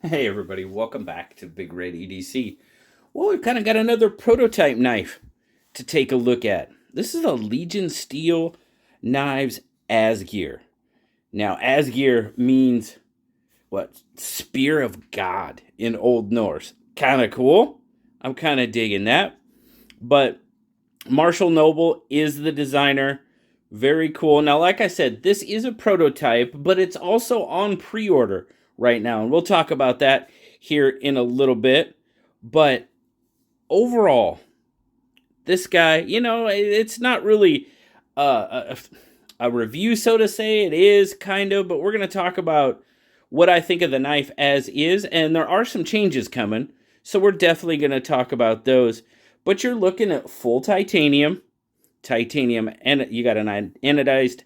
Hey everybody, welcome back to BigRedEDC. Well, we've kind of got another prototype knife to take a look at. This is a Legion Steel Knives Asgeir. Now, Asgeir means what? Spear of God in Old Norse. Kind of cool. I'm kind of digging that. But Marshall Noble is the designer. Very cool. Now, like I said, this is a prototype, but it's also on pre-order right now. And we'll talk about that here in a little bit. But overall, this guy, it's not really a review, so to say. It is kind of, but we're going to talk about what I think of the knife as is. And there are some changes coming. So we're definitely going to talk about those. But you're looking at full titanium, and you got an anodized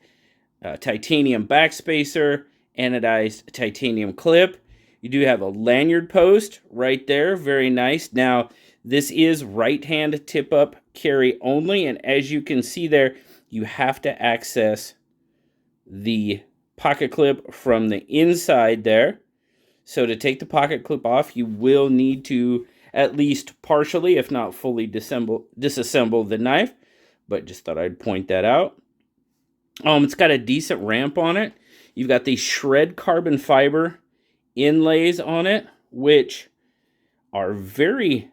titanium backspacer, anodized titanium clip. You do have a lanyard post right there, very nice. Now, this is right hand tip up carry only, and as you can see there, you have to access the pocket clip from the inside there. So to take the pocket clip off, you will need to at least partially, if not fully, disassemble the knife. But just thought I'd point that out. It's got a decent ramp on it. You've got these shred carbon fiber inlays on it, which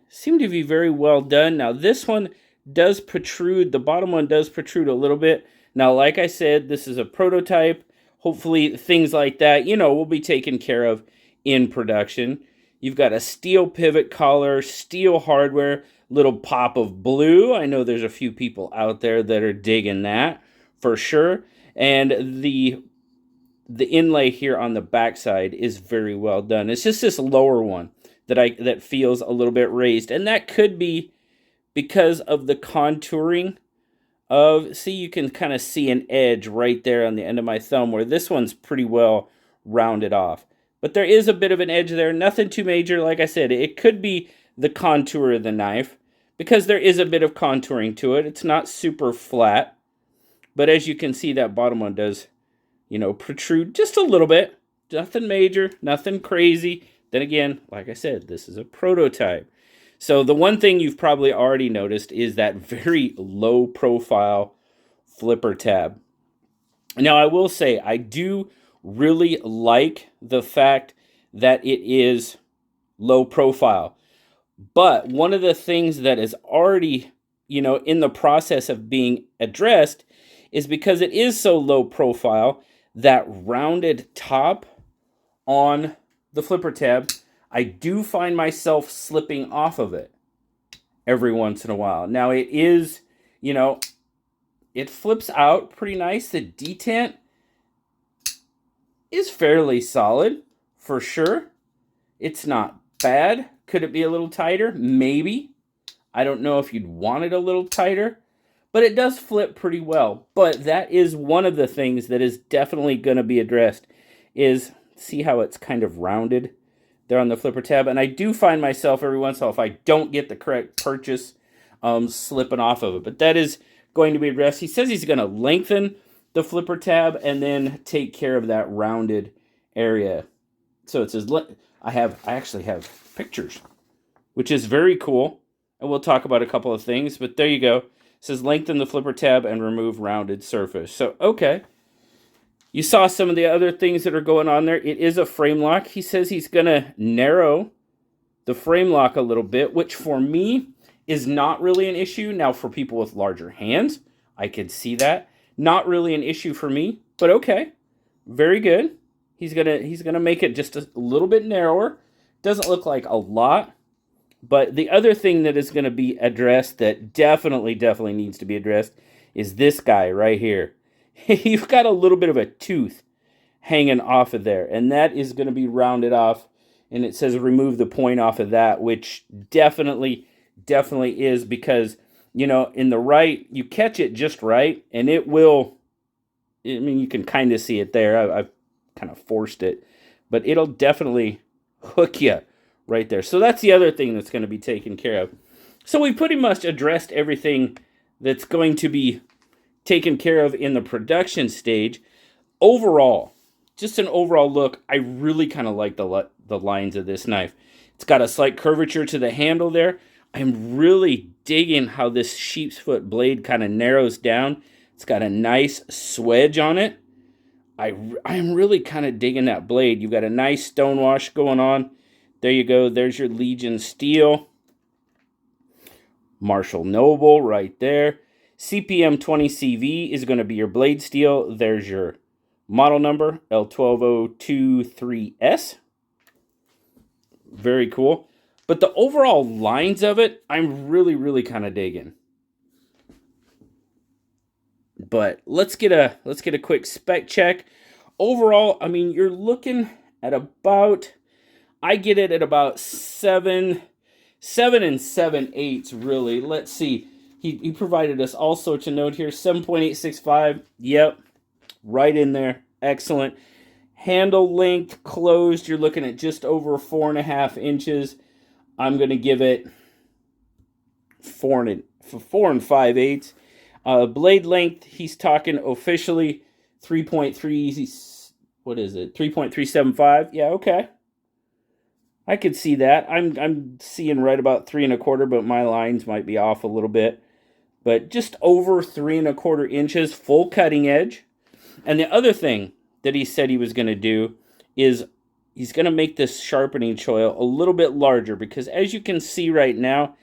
seem to be very well done. Now this one does protrude, the bottom one does protrude a little bit. Now, like I said, this is a prototype. Hopefully things like that, will be taken care of in production. You've got a steel pivot collar, steel hardware, little pop of blue. I know there's a few people out there that are digging that for sure. And the inlay here on the backside is very well done. It's just this lower one that feels a little bit raised, and that could be because of the contouring of, see, you can kind of see an edge right there on the end of my thumb, where this one's pretty well rounded off. But there is a bit of an edge there, nothing too major. Like I said, it could be the contour of the knife, because there is a bit of contouring to it. It's not super flat, but as you can see, that bottom one does, protrude just a little bit. Nothing major, nothing crazy. Then again, like I said, this is a prototype. So the one thing you've probably already noticed is that very low profile flipper tab. Now, I will say, I do really like the fact that it is low profile. But one of the things that is already, in the process of being addressed is, because it is so low profile, that rounded top on the flipper tab, I do find myself slipping off of it every once in a while. Now, it is, it flips out pretty nice. The detent is fairly solid, for sure. It's not bad. Could it be a little tighter? Maybe. I don't know if you'd want it a little tighter, but it does flip pretty well. But that is one of the things that is definitely going to be addressed, is see how it's kind of rounded there on the flipper tab. And I do find myself every once in a while, if I don't get the correct purchase, slipping off of it. But that is going to be addressed. He says he's going to lengthen the flipper tab and then take care of that rounded area. So it says, I actually have pictures, which is very cool. And we'll talk about a couple of things, but there you go. It says lengthen the flipper tab and remove rounded surface. So, okay. You saw some of the other things that are going on there. It is a frame lock. He says he's going to narrow the frame lock a little bit, which for me is not really an issue. Now, for people with larger hands, I could see that. Not really an issue for me, but okay. Very good. He's gonna make it just a little bit narrower. Doesn't look like a lot. But the other thing that is going to be addressed, that definitely needs to be addressed, is this guy right here. You've got a little bit of a tooth hanging off of there, and that is going to be rounded off. And it says remove the point off of that, which definitely is, because, in the right, you catch it just right, and it will, you can kind of see it there. I've kind of forced it, but it'll definitely hook you right there. So that's the other thing that's going to be taken care of. So we pretty much addressed everything that's going to be taken care of in the production stage. Overall, just an overall look, I really kind of like the lines of this knife. It's got a slight curvature to the handle there. I'm really digging how this sheep's foot blade kind of narrows down. It's got a nice swedge on it. I'm really kind of digging that blade. You've got a nice stonewash going on. There you go. There's your Legion steel. Marshall Noble right there. CPM 20CV is going to be your blade steel. There's your model number, L12023S. Very cool. But the overall lines of it, I'm really kind of digging. But let's get a quick spec check. Overall, I mean, you're looking at about, I get it at about 7 and 7/8 really. Let's see. He provided us all sorts of note here. 7.865. Yep. Right in there. Excellent. Handle length closed. You're looking at just over 4.5 inches. I'm going to give it 4 and 5/8. Blade length, he's talking officially 3.3, what is it? 3.375. Yeah, okay. I could see that. I'm seeing right about 3 1/4, but my lines might be off a little bit. But just over 3 1/4 inches, full cutting edge. And the other thing that he said he was going to do is he's going to make this sharpening choil a little bit larger, because as you can see right now,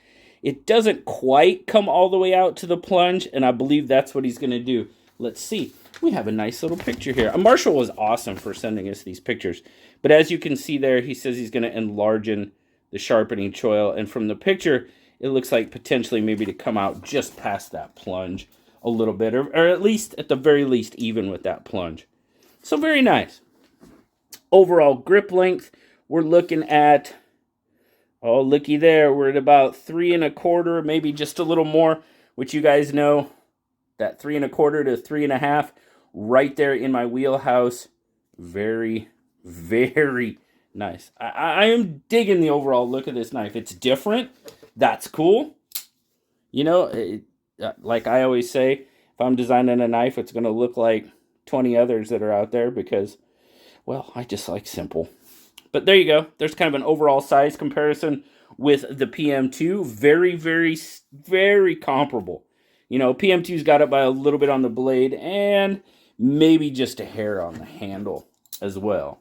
it doesn't quite come all the way out to the plunge, and I believe that's what he's going to do. Let's see. We have a nice little picture here. Marshall was awesome for sending us these pictures. But as you can see there, he says he's going to enlarge the sharpening choil. And from the picture, it looks like potentially maybe to come out just past that plunge a little bit, or at least, at the very least, even with that plunge. So very nice. Overall grip length, we're looking at, oh, looky there, we're at about 3 1/4, maybe just a little more, which you guys know, that 3 1/4 to 3.5, right there in my wheelhouse. Very nice. I am digging the overall look of this knife. It's different. That's cool. You know, like I always say, if I'm designing a knife, it's going to look like 20 others that are out there, because, well, I just like simple. But there you go. There's kind of an overall size comparison with the PM2. Very comparable. You know, PM2's got it by a little bit on the blade and maybe just a hair on the handle as well.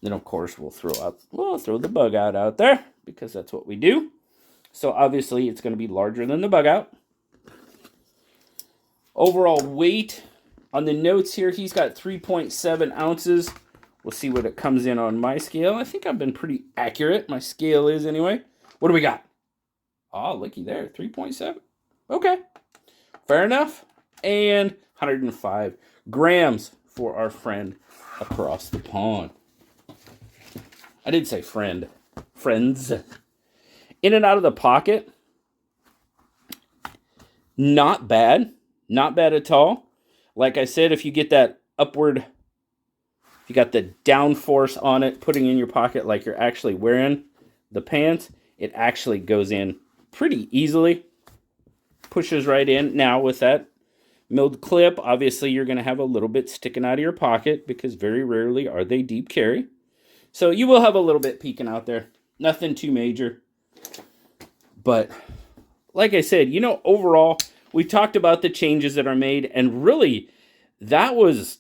Then, of course, we'll throw the bug out there, because that's what we do. So, obviously, it's going to be larger than the bug out. Overall weight on the notes here, he's got 3.7 ounces. We'll see what it comes in on my scale. I think I've been pretty accurate. My scale is anyway. What do we got? Oh, looky there, 3.7. Okay, fair enough. And 105 grams for our friend across the pond. I did say friend. Friends. In and out of the pocket. Not bad. Not bad at all. Like I said, if you get that upward, if you got the down force on it, putting in your pocket like you're actually wearing the pants, it actually goes in pretty easily. Pushes right in. Now with that milled clip, obviously you're going to have a little bit sticking out of your pocket, because very rarely are they deep carry. So you will have a little bit peeking out there. Nothing too major. But like I said, you know, overall, we talked about the changes that are made, and really, that was,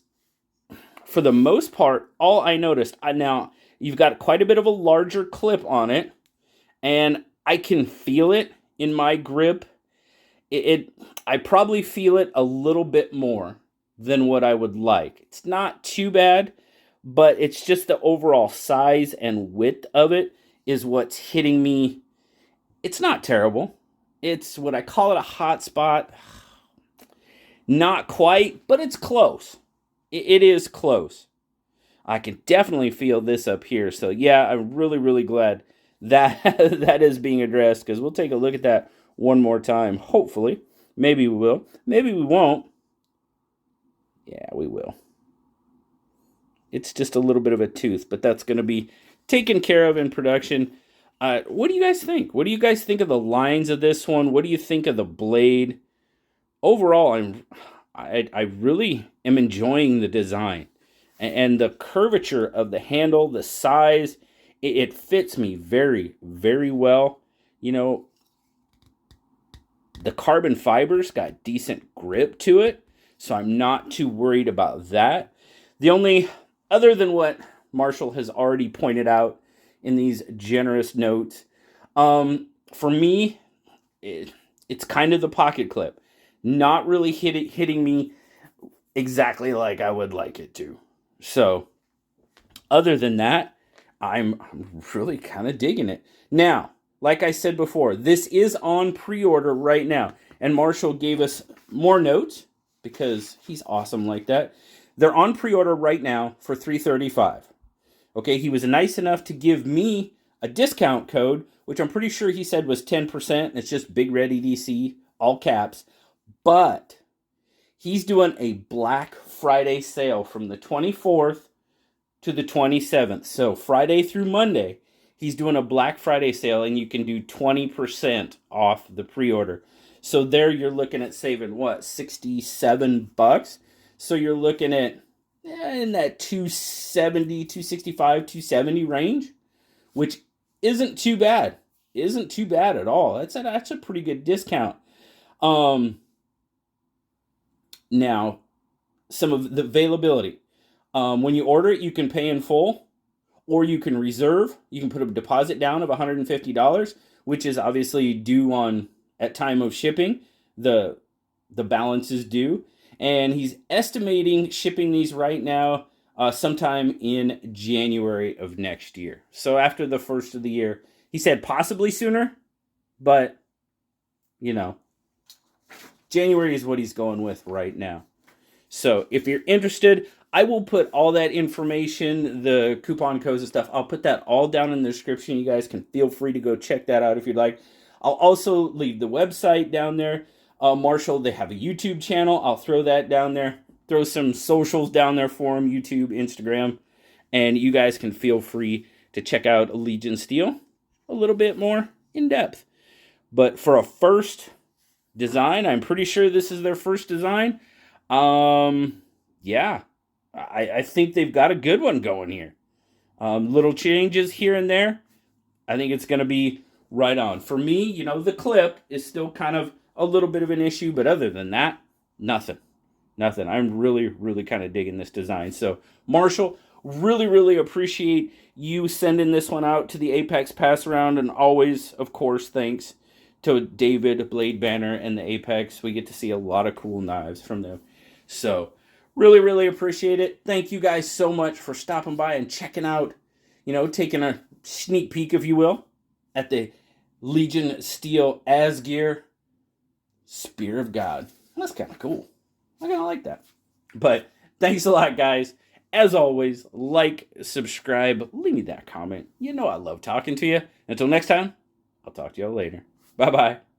for the most part, all I noticed. Now, you've got quite a bit of a larger clip on it, and I can feel it in my grip. I probably feel it a little bit more than what I would like. It's not too bad, but it's just the overall size and width of it is what's hitting me. It's not terrible. It's what I call it, a hot spot. Not quite, but it's close. It is close. I can definitely feel this up here. So yeah, I'm really glad that that is being addressed, because we'll take a look at that one more time. Hopefully. Maybe we will. Maybe we won't. Yeah, we will. It's just a little bit of a tooth, but that's going to be taken care of in production. What do you guys think? What do you guys think of the lines of this one? What do you think of the blade? Overall, I really am enjoying the design. And the curvature of the handle, the size, it fits me very, very well. You know, the carbon fibers got decent grip to it, so I'm not too worried about that. The only, other than what Marshall has already pointed out in these generous notes, for me, it's kind of the pocket clip. Not really hitting me exactly like I would like it to. So, other than that, I'm really kind of digging it. Now, like I said before, this is on pre-order right now. And Marshall gave us more notes because he's awesome like that. They're on pre-order right now for $335. Okay, he was nice enough to give me a discount code, which I'm pretty sure he said was 10%. It's just BigRedEDC, all caps. But he's doing a Black Friday sale from the 24th to the 27th. So Friday through Monday, he's doing a Black Friday sale, and you can do 20% off the pre-order. So there you're looking at saving, what, $67? So you're looking at in that 270, 265, 270 range, which isn't too bad. Isn't too bad at all. That's a pretty good discount. Now, some of the availability. When you order it, you can pay in full, or you can reserve. You can put a deposit down of $150, which is obviously due on at time of shipping. The balance is due, and he's estimating shipping these right now sometime in January of next year. So after the first of the year, he said possibly sooner, but you know, January is what he's going with right now. So if you're interested, I will put all that information, the coupon codes and stuff, I'll put that all down in the description. You guys can feel free to go check that out if you'd like. I'll also leave the website down there. Marshall, they have a YouTube channel. I'll throw that down there. Throw some socials down there for them, YouTube, Instagram. And you guys can feel free to check out Allegiant Steel a little bit more in depth. But for a first design, I'm pretty sure this is their first design. Yeah, I think they've got a good one going here. Little changes here and there. I think it's going to be right on. For me, you know, the clip is still kind of a little bit of an issue, but other than that, nothing. I'm really, really kind of digging this design. So, Marshall, really, really appreciate you sending this one out to the Apex Pass Around, and always, of course, thanks to David, Blade Banner, and the Apex. We get to see a lot of cool knives from them. So, really, really appreciate it. Thank you guys so much for stopping by and checking out, you know, taking a sneak peek, if you will, at the Legion Steel Asgeir Spear of God. That's kind of cool. I kind of like that. But thanks a lot, guys. As always, like, subscribe, leave me that comment. You know I love talking to you. Until next time, I'll talk to y'all later. Bye-bye.